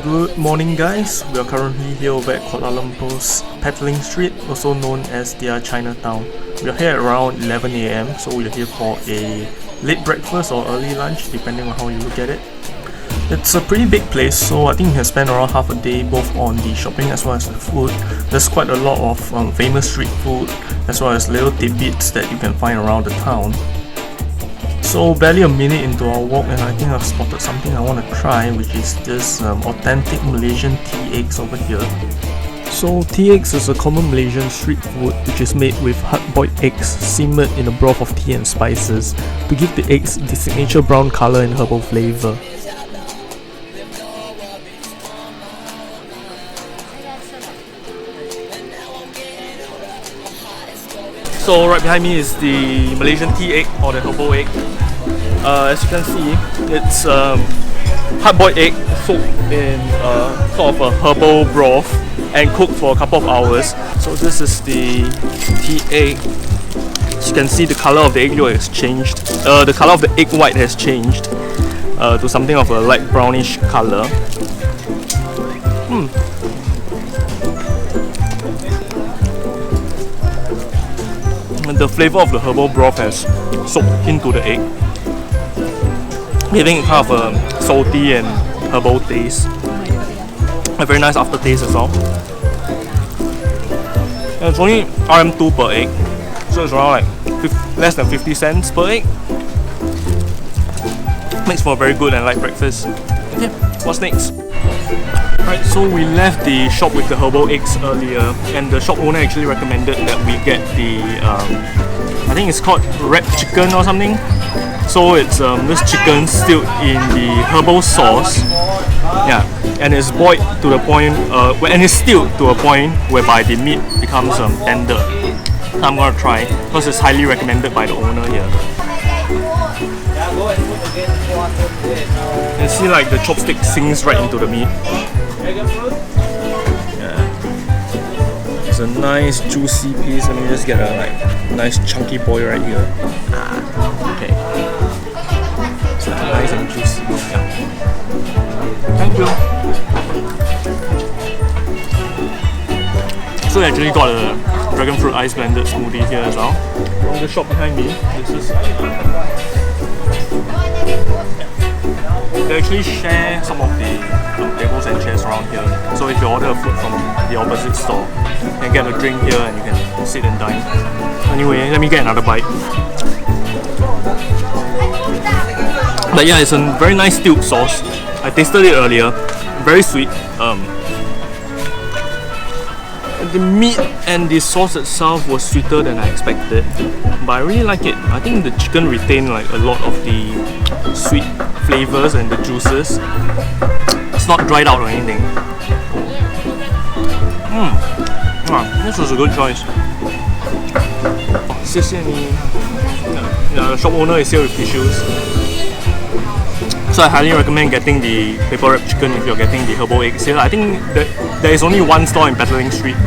Good morning guys, we are currently here over at Kuala Lumpur's Petaling Street, also known as their Chinatown. We are here around 11 AM, so we are here for a late breakfast or early lunch depending on how you look at it. It's a pretty big place, so I think you can spend around half a day both on the shopping as well as the food. There's quite a lot of famous street food as well as little tidbits that you can find around the town. So barely a minute into our walk and I think I've spotted something I want to try, which is this authentic Malaysian tea eggs over here. So tea eggs is a common Malaysian street food which is made with hard-boiled eggs simmered in a broth of tea and spices to give the eggs the signature brown colour and herbal flavour. So right behind me is the Malaysian tea egg or the herbal egg. As you can see, it's hard-boiled egg soaked in sort of a herbal broth and cooked for a couple of hours. So this is the tea egg. As you can see, the colour of the egg yolk has changed. The colour of the egg white has changed to something of a light brownish colour. And the flavour of the herbal broth has soaked into the egg, giving it kind of a salty and herbal taste. A very nice aftertaste as well. And it's only RM2 per egg, so it's around like less than 50 cents per egg. Makes for a very good and light breakfast. Okay, what's next? Right, so we left the shop with the herbal eggs earlier, and the shop owner actually recommended that we get the I think it's called red chicken or something. So it's this chicken stewed in the herbal sauce, yeah, and it's boiled to the point, and it's stewed to a point whereby the meat becomes tender. I'm gonna try because it's highly recommended by the owner here. You see, like the chopstick sinks right into the meat. Yeah. It's a nice juicy piece. Let me just get a nice chunky boy right here. Okay. It's nice and juicy. Yeah. Thank you. So we actually got a dragon fruit ice blended smoothie here as well. From the shop behind me, this is. They actually share some of the tables and chairs around here. So if you order food from the opposite store, you can get a drink here and you can sit and dine. Anyway, let me get another bite. But yeah, it's a very nice stewed sauce. I tasted it earlier. Very sweet. The meat and the sauce itself was sweeter than I expected, but I really like it. I think the chicken retained like a lot of the sweet flavors and the juices. It's not dried out or anything. This was a good choice. 谢谢你. The shop owner is here with tissues. So I highly recommend getting the paper wrap chicken if you're getting the herbal eggs here. I think that there is only one store in Petaling Street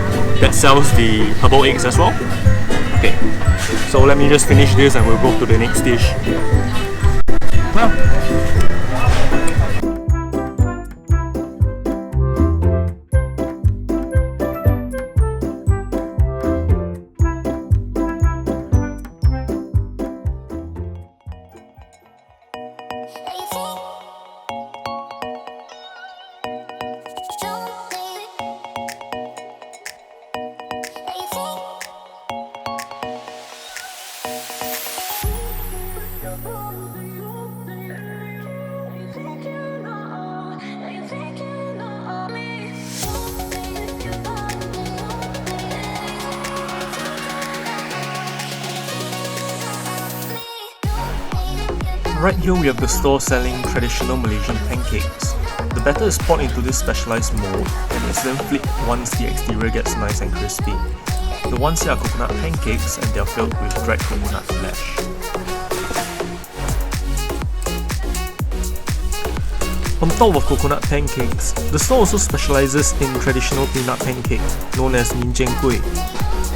that sells the herbal eggs as well. Okay, so let me just finish this and we'll go to the next dish. Right here we have the store selling traditional Malaysian pancakes. The batter is poured into this specialized mold and is then flipped once the exterior gets nice and crispy. The ones here are coconut pancakes and they are filled with dried coconut flesh. On top of coconut pancakes, the store also specializes in traditional peanut pancake known as Kuih.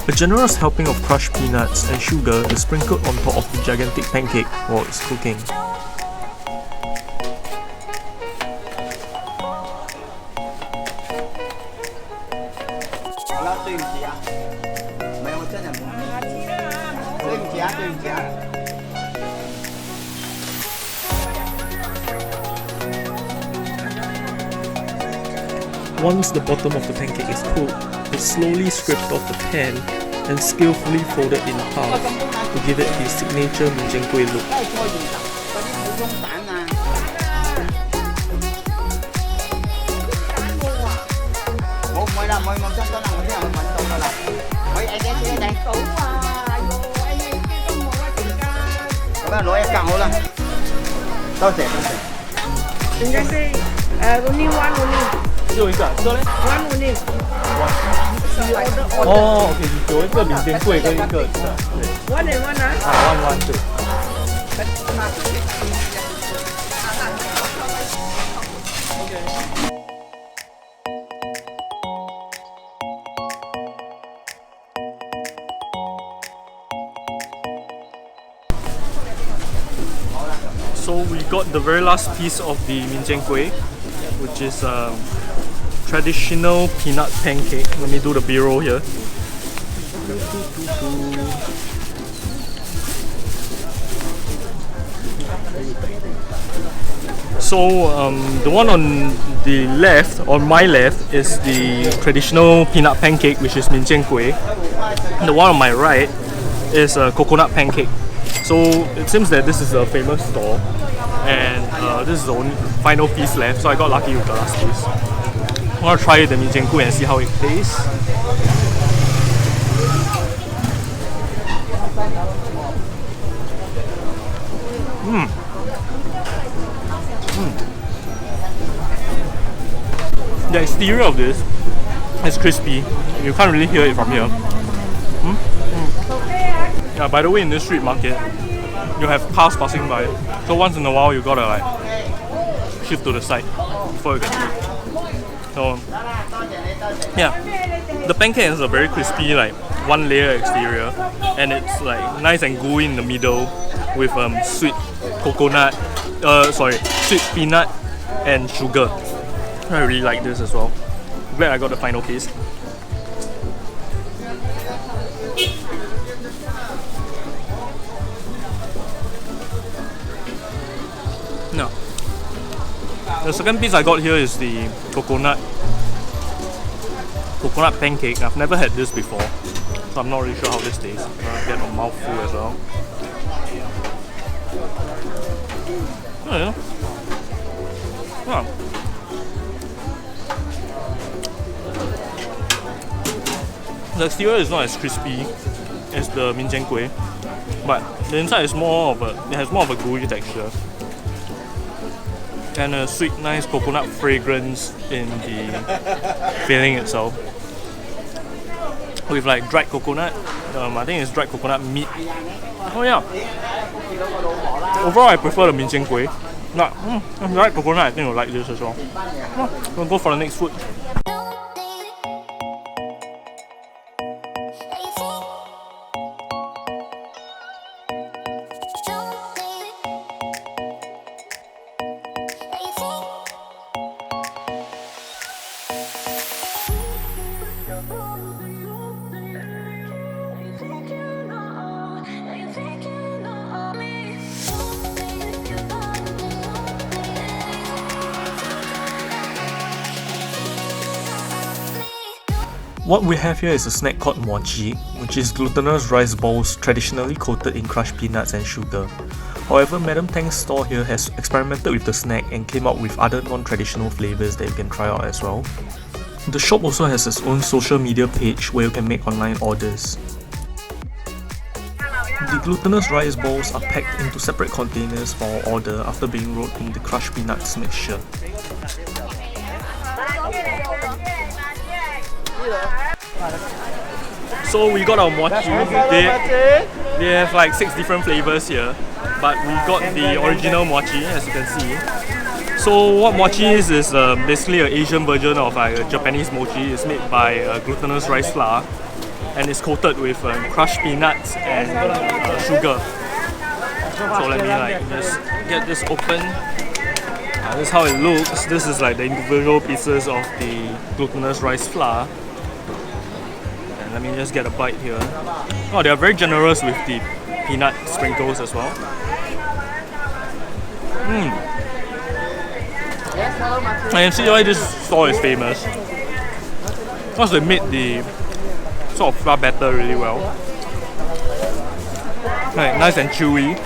A generous helping of crushed peanuts and sugar is sprinkled on top of the gigantic pancake while it's cooking. Once the bottom of the pancake is cooked, it's slowly scraped off the pan and skillfully folded in half to give it the signature Kuih look. Only one only. 只有一个，这个嘞 One only. 哦 ，OK， 有一个民间柜跟一个对 One and one 啊。one 对。So we got the very last piece of the Kuih, which is traditional peanut pancake. Let me do the B-roll here. So the one on the left, on my left, is the traditional peanut pancake, which is Kuih. The one on my right is a coconut pancake. So it seems that this is a famous store, and this is the only final piece left. So I got lucky with the last piece. I'm gonna try the Kuih and see how it tastes. The exterior of this is crispy. You can't really hear it from here. Yeah, by the way, in this street market, you have cars passing by. So once in a while, you gotta like shift to the side before you can eat. So yeah, the pancake is a very crispy, like one layer exterior, and it's like nice and gooey in the middle with sweet coconut, sweet peanut and sugar. I really like this as well. Glad I got the final piece. Now, the second piece I got here is the coconut pancake. I've never had this before, so I'm not really sure how this tastes. I get a mouthful as well. Oh yeah. Oh. The exterior is not as crispy as the Kuih, but the inside is it has more of a gooey texture. And a sweet, nice coconut fragrance in the filling itself. With like dried coconut, I think it's dried coconut meat. Oh yeah. Overall, I prefer the Kuih. But dried coconut, I think you'll like this as well. We'll go for the next food. What we have here is a snack called Mochi, which is glutinous rice balls traditionally coated in crushed peanuts and sugar. However, Madam Tang's store here has experimented with the snack and came up with other non-traditional flavours that you can try out as well. The shop also has its own social media page where you can make online orders. The glutinous rice balls are packed into separate containers for our order after being rolled in the crushed peanuts mixture. So we got our mochi. They have like 6 different flavors here, but we got the original mochi, as you can see. So what mochi is basically an Asian version of like a Japanese mochi. It's made by glutinous rice flour, and it's coated with crushed peanuts and sugar. So let me like just get this open. This is how it looks. This is like the individual pieces of the glutinous rice flour. And let me just get a bite here. Oh, they are very generous with the peanut sprinkles as well. I can see why this store is famous, because they made the sort of flour batter really well. Like, nice and chewy,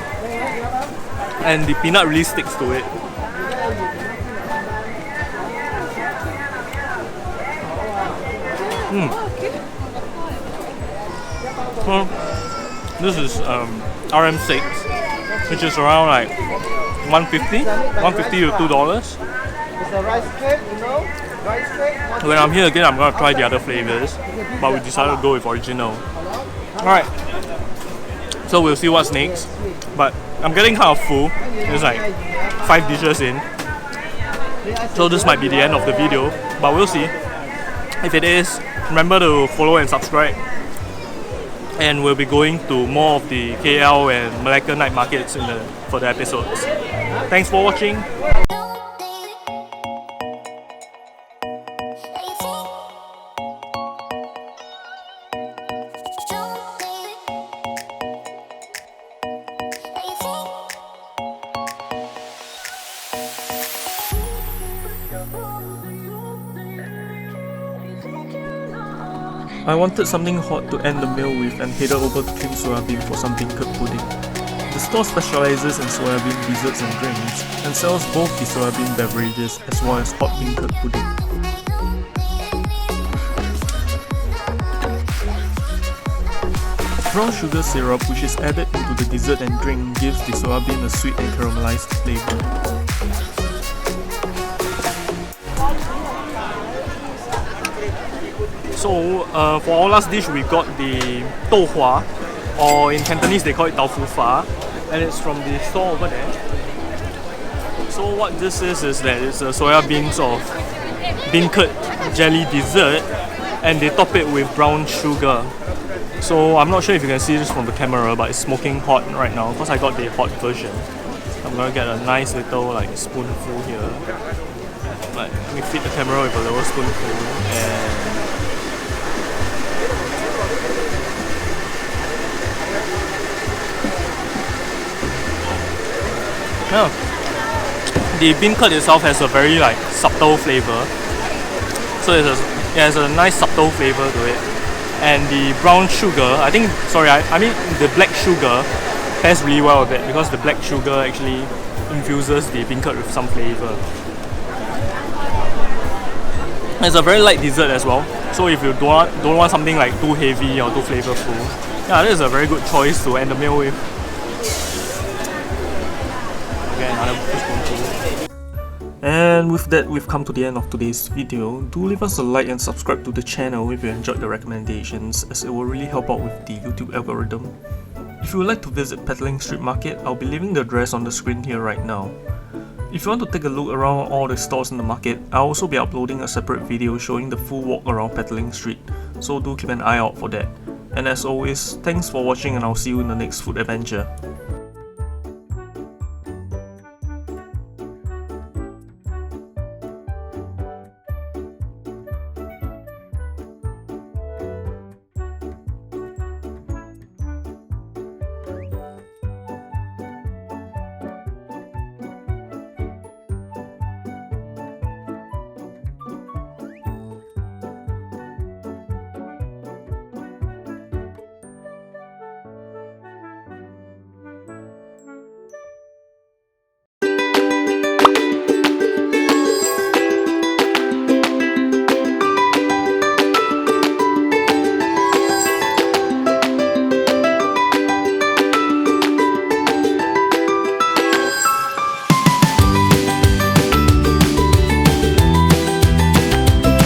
and the peanut really sticks to it. Well, this is RM6, which is around like $1.50 to $2. It's a rice cake, you know? Rice cake. When I'm here again, I'm gonna try the other flavors, but we decided to go with original. Alright, so we'll see what's next. But I'm getting kind of full. There's like 5 dishes in, so this might be the end of the video, but we'll see. If it is, remember to follow and subscribe. And we'll be going to more of the KL and Malacca night markets in the further episodes. Thanks for watching. I wanted something hot to end the meal with and headed over to Kim Soybean for some beancurd pudding. The store specializes in soybean desserts and drinks and sells both the soybean beverages as well as hot beancurd pudding. Brown sugar syrup, which is added into the dessert and drink, gives the soybean a sweet and caramelized flavour. So for our last dish, we got the dou hua, or in Cantonese they call it tau fu fa, and it's from the store over there. So what this is that it's a soya bean sort of beancurd jelly dessert, and they top it with brown sugar. So I'm not sure if you can see this from the camera, but it's smoking hot right now because I got the hot version. I'm gonna get a nice little like spoonful here. Like, let me feed the camera with a little spoonful, and yeah. The beancurd itself has a very like subtle flavor, so it has a nice subtle flavor to it. And the brown sugar, I mean the black sugar pairs really well with it because the black sugar actually infuses the beancurd with some flavor. It's a very light dessert as well, so if you don't want something like too heavy or too flavorful, yeah, this is a very good choice to end the meal with. And with that, we've come to the end of today's video. Do leave us a like and subscribe to the channel if you enjoyed the recommendations, as it will really help out with the YouTube algorithm. If you would like to visit Petaling Street Market, I'll be leaving the address on the screen here right now. If you want to take a look around all the stores in the market, I'll also be uploading a separate video showing the full walk around Petaling Street, so do keep an eye out for that. And as always, thanks for watching and I'll see you in the next food adventure.